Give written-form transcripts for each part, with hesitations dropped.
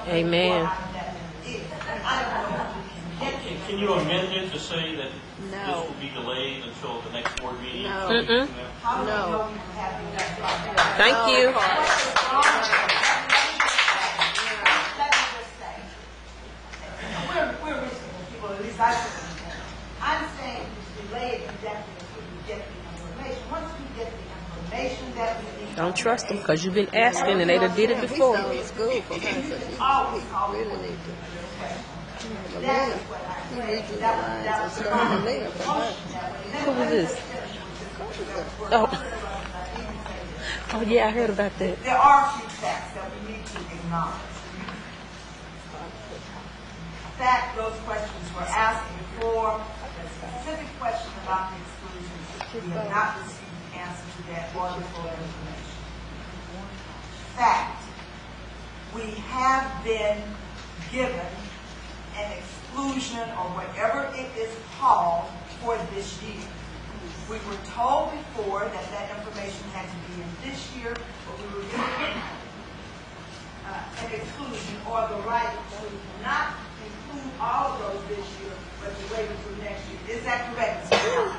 Amen. Can you amend it to say that this will be delayed until the next board meeting? No. No. Thank you. We're reasonable people, at least I think. I'm saying delay it indefinitely until we get the information. Once we get the information that we need. Don't trust them because you've been asking and they done did it before. It's good for her, so Always call she it. really need to. That is what I She say. needs to realize it's going to live for her. Who was this? Oh. Oh yeah, I heard about that. There are a few facts that we need to acknowledge. In fact, those questions were asked before. The specific question about the exclusions, we have not received the answer to that or the full information. Fact, we have been given an exclusion or whatever it is called for this year. We were told before that that information had to be in this year, but we were given an exclusion or the right to not include all of those this year, but to wait until next year. Is that correct, Mr. Brown?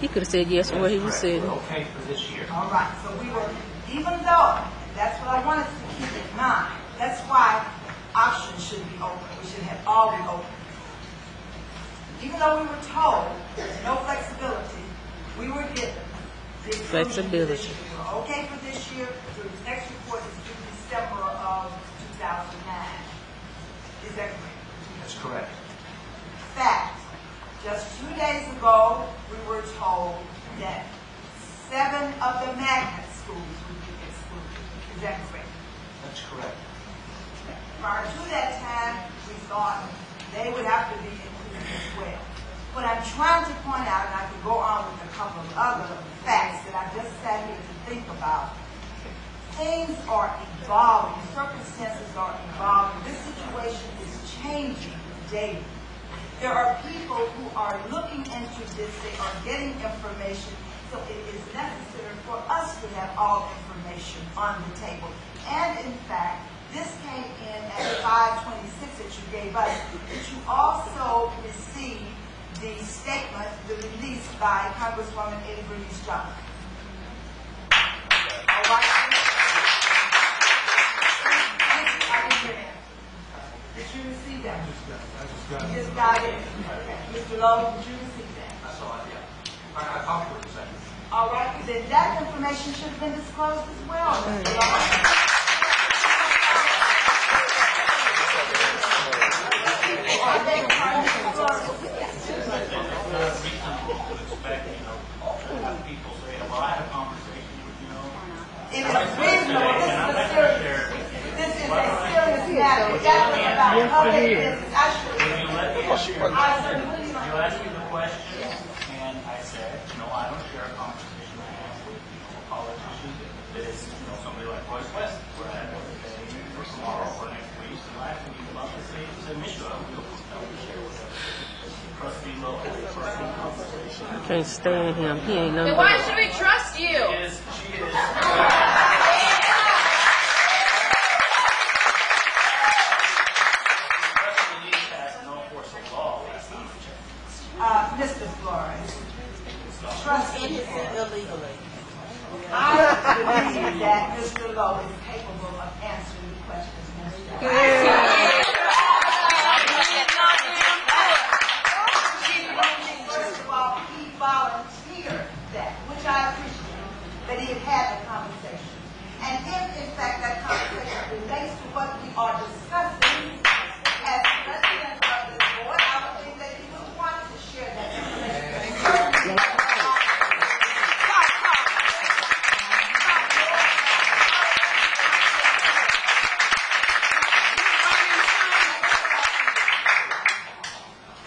He could have said yes to what he was saying. Okay for this year. All right, so we were, even though, that's what I wanted to keep in mind, that's why options should be open. We should have all be open. Even though we were told there's no flexibility, we were given the Flexibility. We were okay for this year. The next report is due December of 2009. Is that correct? That's correct. Fact, just 2 days ago, we were told that 7 of the magnet schools would be excluded. Is that correct? That's correct. Prior to that time, we thought they would have to be included as well. What I'm trying to point out, and I can go on with a couple of other facts that I just sat here to think about, things are evolving, circumstances are evolving, this situation is changing daily. There are people who are looking into this, they are getting information, so it is necessary for us to have all information on the table. And in fact, this came in at 5:26 that you gave us, but you also received the statement, the release by Congresswoman Ada Bernice Johnson. All right. Did you receive that? You just got it. Mr. Lowe, did you receive that? I saw it, yeah. I talked to her a second. All right, then that information should have been disclosed as well, Mr. Lowe. People say, well, I had a conversation with, It is reasonable. This is a serious matter. That was about public business. You asked me the question, and I said, I don't share a conversation I have with a politician that is, somebody like Royce West, where I had a day or tomorrow or next week, and last week about the same issue. I will share with them. Trustee Lowe has a personal conversation. I can't stand him. He ain't nothing. Then why should we trust you? She is. Mr. Flores, trust me. Illegally. I believe that Mr. Lowe is capable of answering the questions, Mr. First of all, he volunteered that, which I appreciate, that he had a conversation. And if, in fact, that conversation relates to what we are discussing, as president of this board, I would think that he would want to share that information.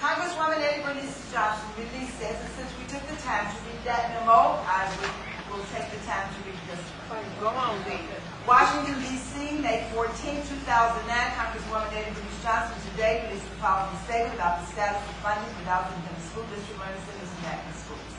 Congresswoman Ada Bernice Johnson released says, and since we took the time to read that memo, I will take the time to read this. Go on, then. Washington, D.C., May 14, 2009, Congresswoman Ada Bernice Johnson today released the following statement. statement about the status of funding for Dallas Independent School District learning centers and magnet schools.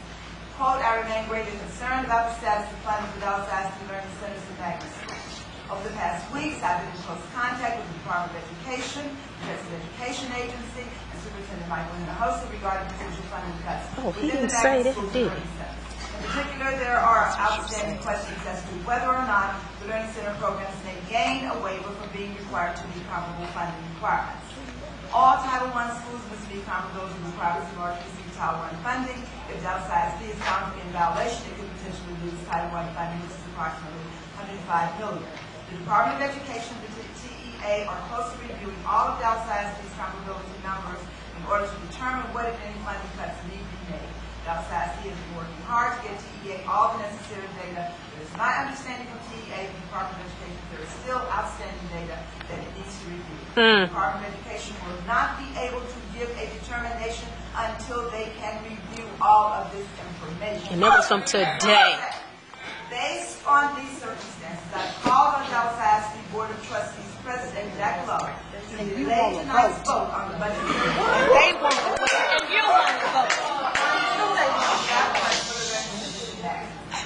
Quote, I remain greatly concerned about the status of funding for Dallas ISD learning centers and magnet schools. Over the past weeks, I've been in close contact with the Department of Education, the Texas Education Agency, and Superintendent Michael Hinojosa regarding potential funding cuts. Oh, he didn't say that, did he? In particular, there are outstanding questions as to whether or not the Learning Center programs may gain a waiver from being required to meet comparable funding requirements. All Title I schools must meet comparable requirements in order to receive Title I funding. If Dallas ISD is found to be in violation, it could potentially lose Title I funding, which is approximately $105 million. The Department of Education and the TEA are closely reviewing all of Dallas ISD's comparability numbers in order to determine what, if any, funding cuts need to be made. Dallas ISD has been working hard to get TEA all the necessary data. It is my understanding from TEA and the Department of Education there is still outstanding data that it needs to review. The Department of Education will not be able to give a determination until they can review all of this information. And that was from today. Based on these circumstances, I called on Dallas ISD Board of Trustees President Jack Lowe to delay tonight's vote on the budget. They want to vote, and you want to vote.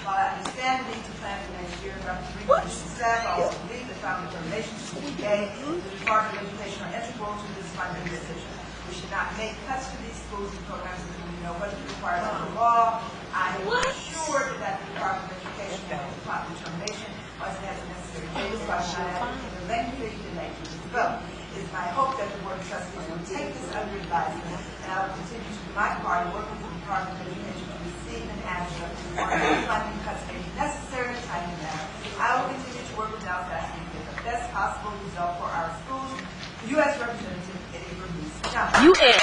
While I understand the need to plan for next year, Dr. Reed staff also believe that family termination should be made. The Department of Education are integral to this funding decision. We should not make cuts to these schools and programs until we know what is required under the law. I am assured that the Department of Education will make the proper determination once it has the necessary data, so I should not advocate a lengthy delay to this vote. It is my hope that the Board of Trustees will take this under advisement, and I will continue to do my part in working with the Department of Education to receive an answer on any funding cuts may be necessary in a timely manner. I will continue to work with Dallas ISD to get the best possible result for our schools. U.S. Representative Eddie Bernice Johnson. U.S.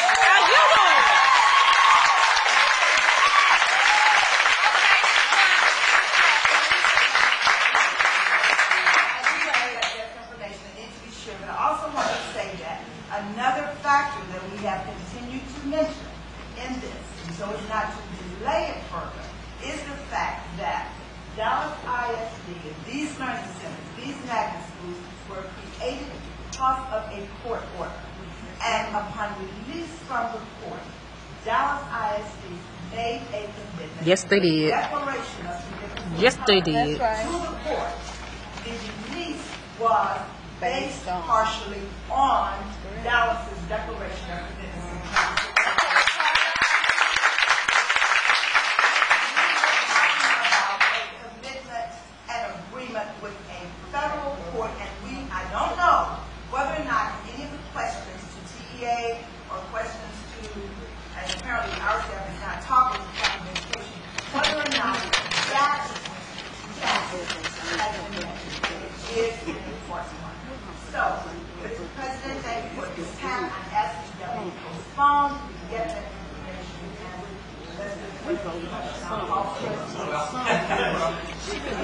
Another factor that we have continued to mention in this, and so as not to delay it further, is the fact that Dallas ISD and these learning centers, these magnet schools, were created because of a court order. And upon release from the court, Dallas ISD made a commitment. Yes, they did. Declaration of significance. Yes, they did. To the court. The release was based partially on Dallas's declaration of independence. A commitment and agreement with a federal court, and I don't know whether or not any of the questions to TEA or questions to, and apparently our staff is not talking to the Department of Education, whether or not that has been mentioned. It is an important one. So, Mr. President, thank you for this time. I'm asking that we postpone